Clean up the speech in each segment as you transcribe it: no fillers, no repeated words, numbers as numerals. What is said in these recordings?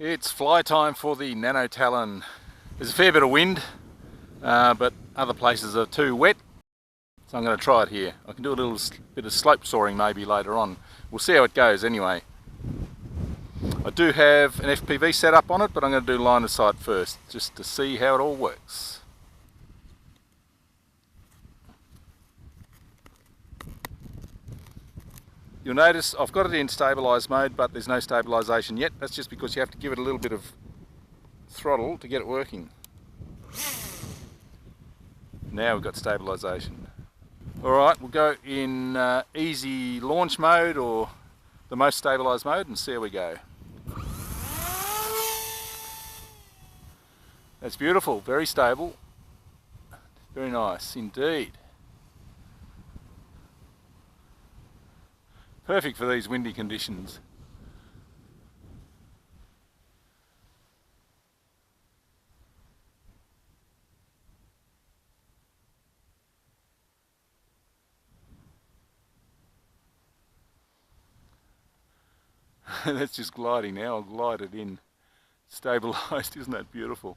It's fly time for the Nano Talon. There's a fair bit of wind, but other places are too wet, so I'm going to try it here. I can do a little bit of slope soaring maybe later on. We'll see how it goes anyway. I do have an FPV set up on it, but I'm going to do line of sight first, just to see how it all works. You'll notice I've got it in stabilised mode, but there's no stabilisation yet. That's just because you have to give it a little bit of throttle to get it working. Now we've got stabilisation. Alright, we'll go in easy launch mode or the most stabilised mode and see how we go. That's beautiful, very stable. Very nice indeed. Perfect for these windy conditions. That's just gliding now. I'll glide it in. Stabilised, isn't that beautiful?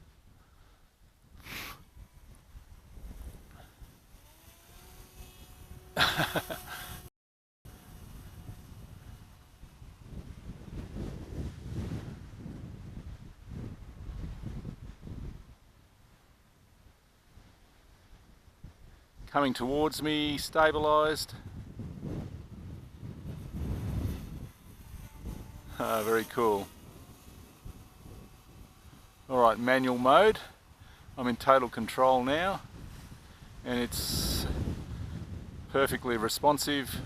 Coming towards me, stabilised. Very cool. Alright, manual mode. I'm in total control now, and it's perfectly responsive,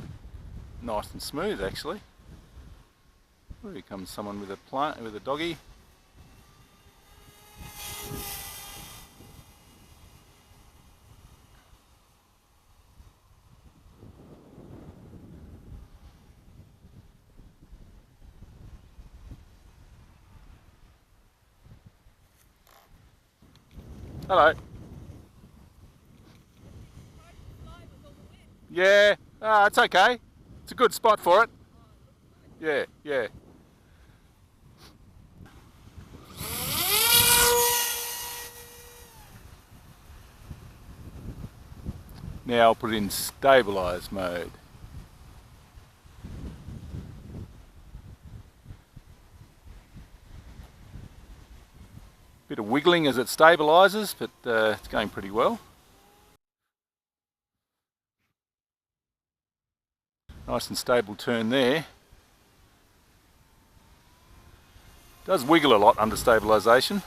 nice and smooth actually. Oh, here comes someone with a doggy. Hello. Yeah, it's okay. It's a good spot for it. Yeah, yeah. Now I'll put it in stabilised mode. Bit of wiggling as it stabilises, but it's going pretty well. Nice and stable turn there. Does wiggle a lot under stabilisation.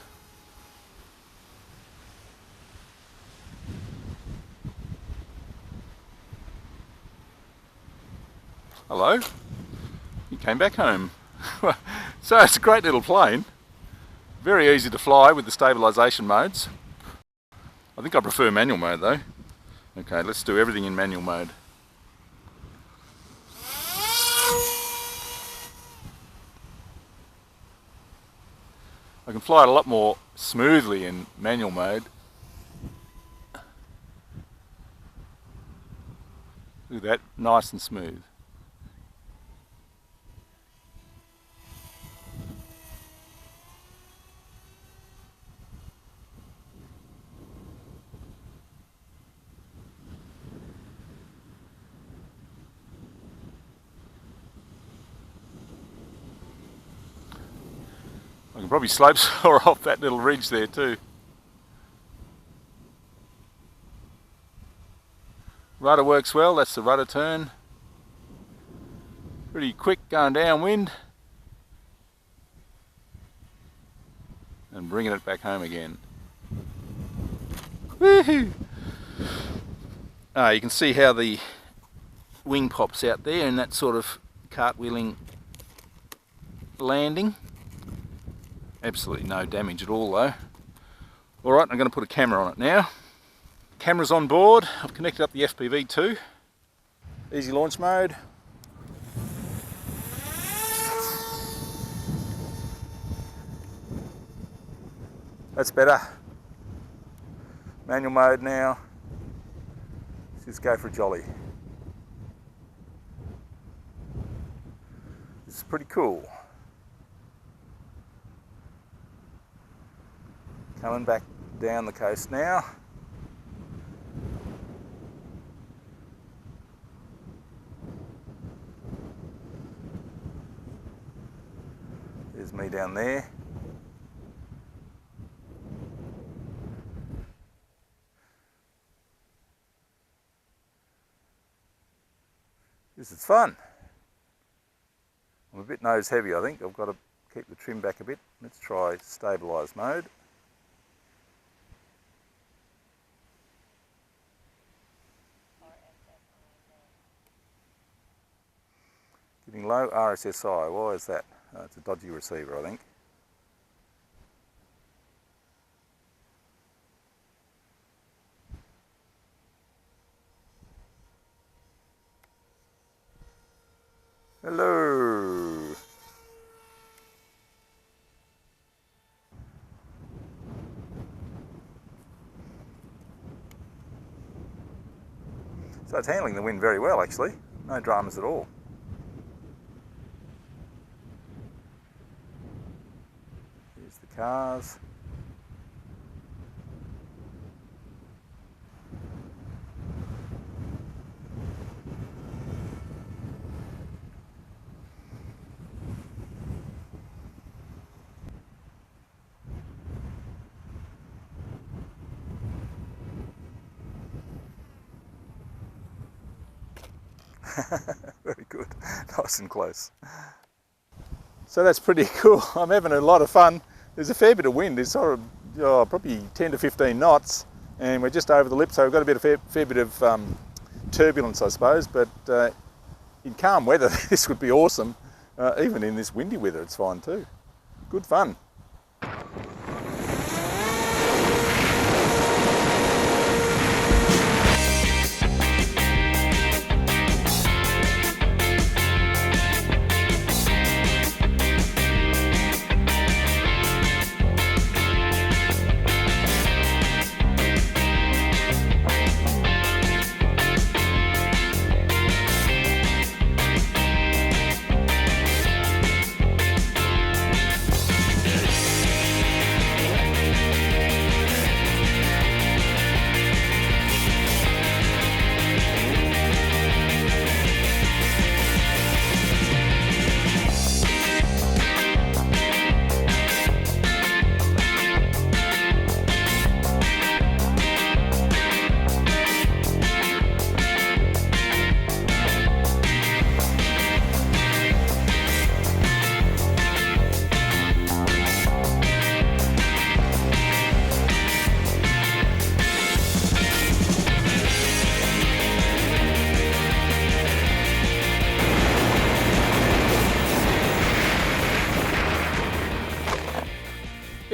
Hello? He came back home. So it's a great little plane. Very easy to fly with the stabilisation modes. I think I prefer manual mode though. Okay, let's do everything in manual mode. I can fly it a lot more smoothly in manual mode. Look at that, nice and smooth. I can probably slope soar off that little ridge there too. Rudder works well, that's the rudder turn. Pretty quick going downwind. And bringing it back home again. Woohoo! You can see how the wing pops out there in that sort of cartwheeling landing. Absolutely no damage at all though. Alright, I'm going to put a camera on it now. Camera's on board. I've connected up the FPV too. Easy launch mode. That's better. Manual mode now. Let's just go for a jolly. This is pretty cool. Coming back down the coast now. There's me down there. This is fun. I'm a bit nose heavy, I think. I've got to keep the trim back a bit. Let's try stabilised mode. Getting low RSSI, why is that? It's a dodgy receiver, I think. Hello. So it's handling the wind very well, actually. No dramas at all. Here's the cars. Very good, nice and close. So that's pretty cool. I'm having a lot of fun. There's a fair bit of wind. It's sort of probably 10 to 15 knots, and we're just over the lip, so we've got a fair bit of turbulence, I suppose. But in calm weather, this would be awesome. Even in this windy weather, it's fine too. Good fun.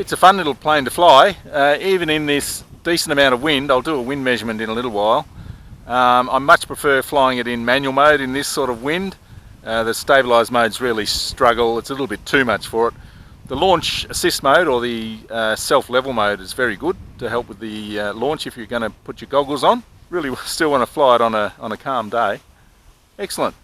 It's a fun little plane to fly, even in this decent amount of wind. I'll do a wind measurement in a little while. I much prefer flying it in manual mode in this sort of wind. The stabilised modes really struggle, it's a little bit too much for it. The launch assist mode, or the self-level mode, is very good to help with the launch if you're going to put your goggles on. Really still want to fly it on a calm day. Excellent.